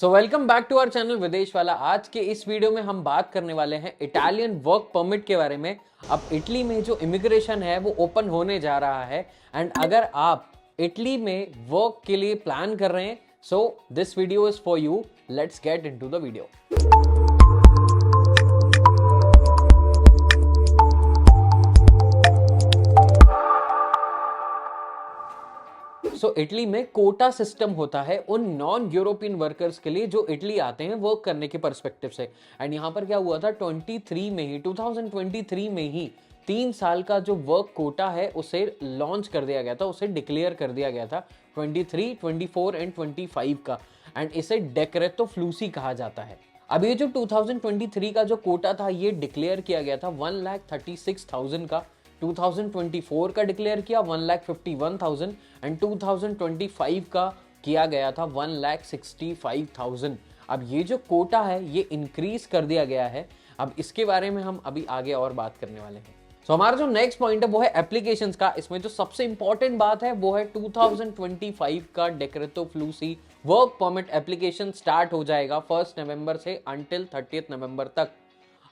So welcome back to our channel Videsh Wala. आज के इस वीडियो में हम बात करने वाले हैं इटालियन वर्क परमिट के बारे में। अब इटली में जो इमिग्रेशन है वो ओपन होने जा रहा है एंड अगर आप इटली में वर्क के लिए प्लान कर रहे हैं so this video is for you. Let's get into the video. So Italy में कोटा सिस्टम होता है उन नॉन यूरोपियन वर्कर्स के लिए जो इटली आते हैं वर्क करने के पर्सपेक्टिव से। एंड यहाँ पर क्या हुआ था 2023 में ही 3 साल का जो वर्क कोटा है उसे लॉन्च कर दिया गया था, उसे डिक्लेयर कर दिया गया था 23, 24 एंड 25 का। एंड इसे डेक्रेतो फ्लूसी कहा जाता है। अब ये जो 2023 का जो कोटा था ये डिक्लेयर किया गया था 1,36,000 का, 2024 का डिक्लेयर किया 1,51,000 एंड 2025 का किया गया था 1,65,000। अब ये जो कोटा है ये इंक्रीज कर दिया गया है। अब इसके बारे में हम अभी आगे और बात करने वाले हैं। सो हमारा जो नेक्स्ट पॉइंट है वो है एप्लीकेशंस का। इसमें जो सबसे इंपॉर्टेंट बात है वो है 2025 का डेक्रेतो फ्लूसी वर्क परमिट एप्लीकेशन स्टार्ट हो जाएगा 1 नवंबर से अंटिल 30 नवंबर तक।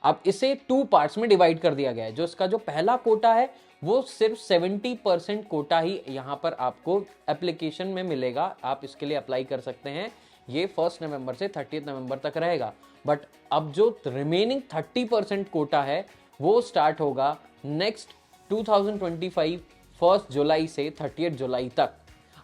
अब इसे 2 पार्ट्स में डिवाइड कर दिया गया है। जो इसका जो पहला कोटा है वो सिर्फ 70% कोटा ही यहाँ पर आपको एप्लीकेशन में मिलेगा। आप इसके लिए अप्लाई कर सकते हैं। ये 1 नवंबर से 30 नवंबर तक रहेगा। बट अब जो रिमेनिंग 30% कोटा है वो स्टार्ट होगा नेक्स्ट 2025 1 जुलाई से 30 जुलाई तक।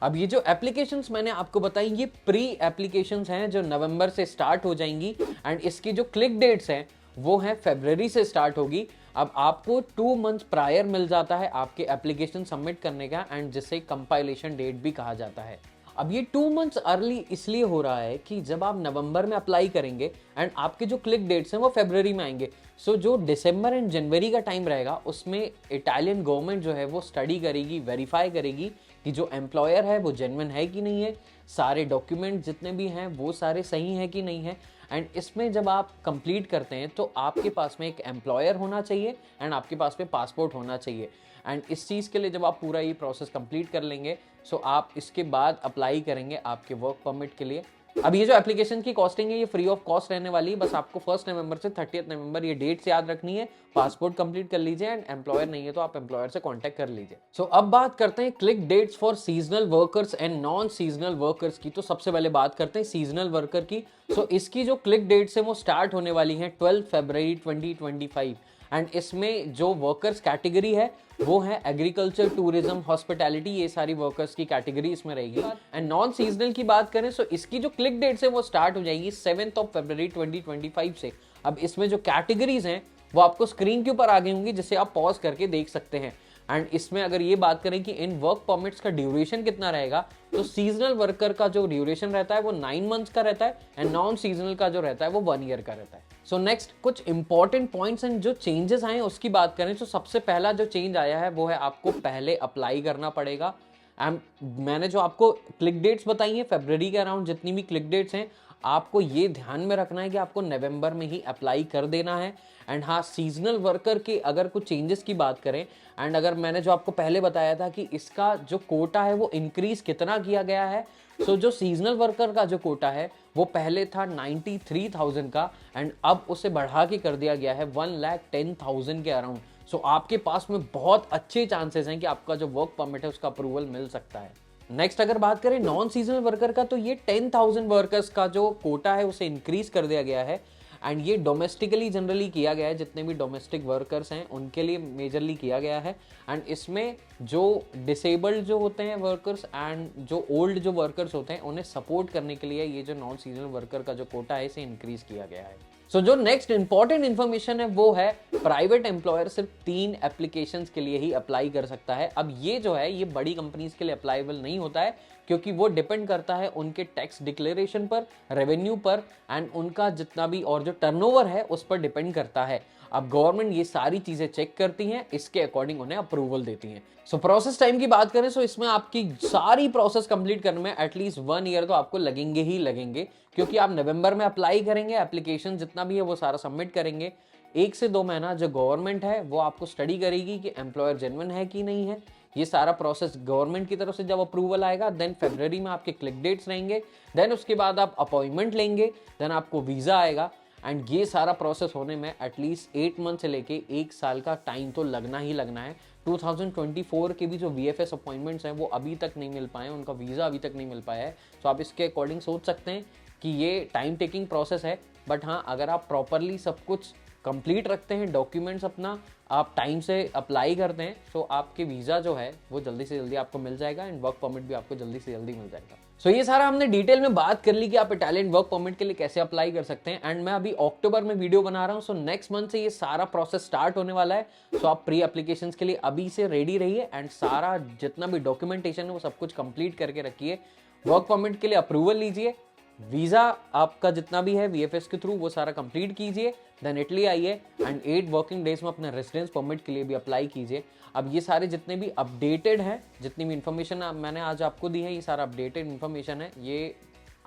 अब ये जो एप्लीकेशंस मैंने आपको बताई ये प्री एप्लीकेशंस हैं जो नवंबर से स्टार्ट हो जाएंगी एंड इसकी जो क्लिक डेट्स हैं वो है फरवरी से स्टार्ट होगी। अब आपको 2 मंथ्स प्रायर मिल जाता है आपके एप्लीकेशन सबमिट करने का एंड जिसे कंपाइलेशन डेट भी कहा जाता है। अब ये 2 मंथ्स अर्ली इसलिए हो रहा है कि जब आप नवंबर में अप्लाई करेंगे एंड आपके जो क्लिक डेट्स हैं वो फरवरी में आएंगे। सो जो दिसंबर एंड जनवरी का टाइम रहेगा उसमें इटालियन गवर्नमेंट जो है वो स्टडी करेगी, वेरीफाई करेगी कि जो एम्प्लॉयर है वो जेन्युइन है कि नहीं है, सारे डॉक्यूमेंट जितने भी हैं वो सारे सही हैं कि नहीं है। एंड इसमें जब आप कंप्लीट करते हैं तो आपके पास में एक एम्प्लॉयर होना चाहिए एंड आपके पास में पासपोर्ट होना चाहिए। एंड इस चीज़ के लिए जब आप पूरा ये प्रोसेस कंप्लीट कर लेंगे सो आप इसके बाद अप्लाई करेंगे आपके वर्क परमिट के लिए। अब ये जो एप्लीकेशन की कॉस्टिंग है ये फ्री ऑफ कॉस्ट रहने वाली है। बस आपको 1 नवंबर से 30 नवंबर ये डेट्स याद रखनी है, पासपोर्ट कंप्लीट कर लीजिए एंड एम्प्लॉयर नहीं है तो आप एम्प्लॉयर से कांटेक्ट कर लीजिए। सो अब बात करते हैं click dates for seasonal workers and non seasonal workers की। तो सबसे पहले बात करते हैं सीजनल वर्कर की। सो इसकी जो क्लिक डेट्स है वो स्टार्ट होने वाली है 12 फरवरी 2025 एंड इसमें जो वर्कर्स कैटेगरी है वो है एग्रीकल्चर, टूरिज्म, हॉस्पिटैलिटी, ये सारी वर्कर्स की कैटेगरी इसमें रहेगी। एंड नॉन सीजनल की बात करें सो इसकी जो क्लिक डेट्स है वो स्टार्ट हो जाएगी 7 फरवरी 2025 से। अब इसमें जो कैटेगरीज हैं वो आपको स्क्रीन के ऊपर आ गई होंगी जिसे आप पॉज करके देख सकते हैं। एंड इसमें अगर ये बात करें कि इन वर्क परमिट्स का ड्यूरेशन कितना रहेगा तो सीजनल वर्कर का जो ड्यूरेशन रहता है वो 9 मंथ्स का रहता है एंड नॉन सीजनल का जो रहता है वो 1 ईयर का रहता है। सो नेक्स्ट कुछ इंपॉर्टेंट पॉइंट्स एंड जो चेंजेस आए हैं उसकी बात करें तो सबसे पहला जो चेंज आया है वो है आपको पहले अप्लाई करना पड़ेगा। मैंने जो आपको क्लिक डेट्स बताई हैं फरवरी के अराउंड जितनी भी क्लिक डेट्स हैं आपको ये ध्यान में रखना है कि आपको नवंबर में ही अप्लाई कर देना है। एंड हाँ, सीजनल वर्कर के अगर कुछ चेंजेस की बात करें एंड अगर मैंने जो आपको पहले बताया था कि इसका जो कोटा है वो इंक्रीज कितना किया गया है। सो जो सीजनल वर्कर का जो कोटा है वो पहले था 93,000 का एंड अब उसे बढ़ा के कर दिया गया है 1,10,000 के अराउंड। सो आपके पास में बहुत अच्छे चांसेस हैं कि आपका जो वर्क परमिट है उसका अप्रूवल मिल सकता है। नेक्स्ट अगर बात करें नॉन सीजनल वर्कर का तो ये 10,000 वर्कर्स का जो कोटा है उसे इंक्रीज कर दिया गया है एंड ये डोमेस्टिकली जनरली किया गया है। जितने भी डोमेस्टिक वर्कर्स हैं उनके लिए मेजरली किया गया है। एंड इसमें जो डिसेबल्ड जो होते हैं वर्कर्स एंड जो ओल्ड जो वर्कर्स होते हैं उन्हें सपोर्ट करने के लिए ये जो नॉन सीजनल वर्कर का जो कोटा है इसे इंक्रीज किया गया है। सो जो नेक्स्ट इंपॉर्टेंट इन्फॉर्मेशन है वो है प्राइवेट एम्प्लॉयर सिर्फ 3 एप्लीकेशंस के लिए ही अप्लाई कर सकता है। अब ये जो है ये बड़ी कंपनीज के लिए अप्लाइबल नहीं होता है क्योंकि वो डिपेंड करता है उनके टैक्स डिक्लेरेशन पर, रेवेन्यू पर एंड उनका जितना भी और जो टर्नओवर है उस पर डिपेंड करता है। अब गवर्नमेंट ये सारी चीजें चेक करती हैं, इसके अकॉर्डिंग उन्हें अप्रूवल देती हैं। सो प्रोसेस टाइम की बात करें सो इसमें आपकी सारी प्रोसेस कंप्लीट करने में एटलीस्ट 1 ईयर तो आपको लगेंगे ही लगेंगे क्योंकि आप नवंबर में अप्लाई करेंगे, एप्लीकेशन जितना भी है वो सारा सबमिट करेंगे। 1 से 2 महीना जो गवर्नमेंट है वो आपको स्टडी करेगी कि एम्प्लॉयर जेन्युइन है कि नहीं है, ये सारा प्रोसेस गवर्नमेंट की तरफ से जब अप्रूवल आएगा, देन फरवरी में आपके क्लिक डेट्स रहेंगे, देन उसके बाद आप अपॉइंटमेंट लेंगे, देन आपको वीज़ा आएगा। एंड ये सारा प्रोसेस होने में एटलीस्ट 8 मंथ से लेके 1 साल का टाइम तो लगना ही लगना है। 2024 के भी जो VFS अपॉइंटमेंट्स हैं वो अभी तक नहीं मिल पाए, उनका वीज़ा अभी तक नहीं मिल पाया है। तो आप इसके अकॉर्डिंग सोच सकते हैं कि ये टाइम टेकिंग प्रोसेस है। बट हाँ, अगर आप प्रॉपरली सब कुछ कंप्लीट रखते हैं, डॉक्यूमेंट्स अपना आप टाइम से अप्लाई करते हैं, तो आपके वीज़ा जो है वो जल्दी से जल्दी आपको मिल जाएगा एंड वर्क परमिट भी आपको जल्दी से जल्दी मिल जाएगा। सो ये सारा हमने डिटेल में बात कर ली कि आप इटालियन वर्क परमिट के लिए कैसे अप्लाई कर सकते हैं। एंड मैं अभी अक्टूबर में वीडियो बना रहा हूँ, सो नेक्स्ट मंथ से ये सारा प्रोसेस स्टार्ट होने वाला है। सो आप प्री एप्लीकेशन के लिए अभी से रेडी रहिए एंड सारा जितना भी डॉक्यूमेंटेशन है वो सब कुछ कंप्लीट करके रखिए। वर्क परमिट के लिए अप्रूवल लीजिए, वीज़ा आपका जितना भी है VFS के थ्रू वो सारा कंप्लीट कीजिए, देन इटली आइए एंड 8 वर्किंग डेज में अपना रेजिडेंस परमिट के लिए भी अप्लाई कीजिए। अब ये सारे जितने भी अपडेटेड हैं, जितनी भी इन्फॉर्मेशन मैंने आज आपको दी है, ये सारा अपडेटेड इन्फॉर्मेशन है। ये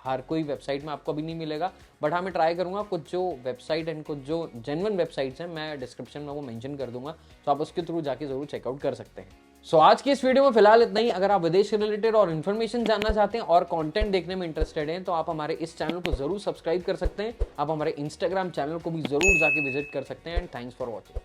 हर कोई वेबसाइट में आपको अभी नहीं मिलेगा, बट हाँ मैं ट्राई करूँगा कुछ जो वेबसाइट एंड कुछ जो जेन्युइन वेबसाइट्स हैं मैं डिस्क्रिप्शन में वो मेंशन कर दूंगा, तो आप उसके थ्रू जाके जरूर चेकआउट कर सकते हैं। सो आज की इस वीडियो में फिलहाल इतना ही। अगर आप विदेश से रिलेटेड और इन्फॉर्मेशन जानना चाहते हैं और कंटेंट देखने में इंटरेस्टेड हैं, तो आप हमारे इस चैनल को जरूर सब्सक्राइब कर सकते हैं। आप हमारे इंस्टाग्राम चैनल को भी जरूर जाके विजिट कर सकते हैं एंड थैंक्स फॉर वॉचिंग।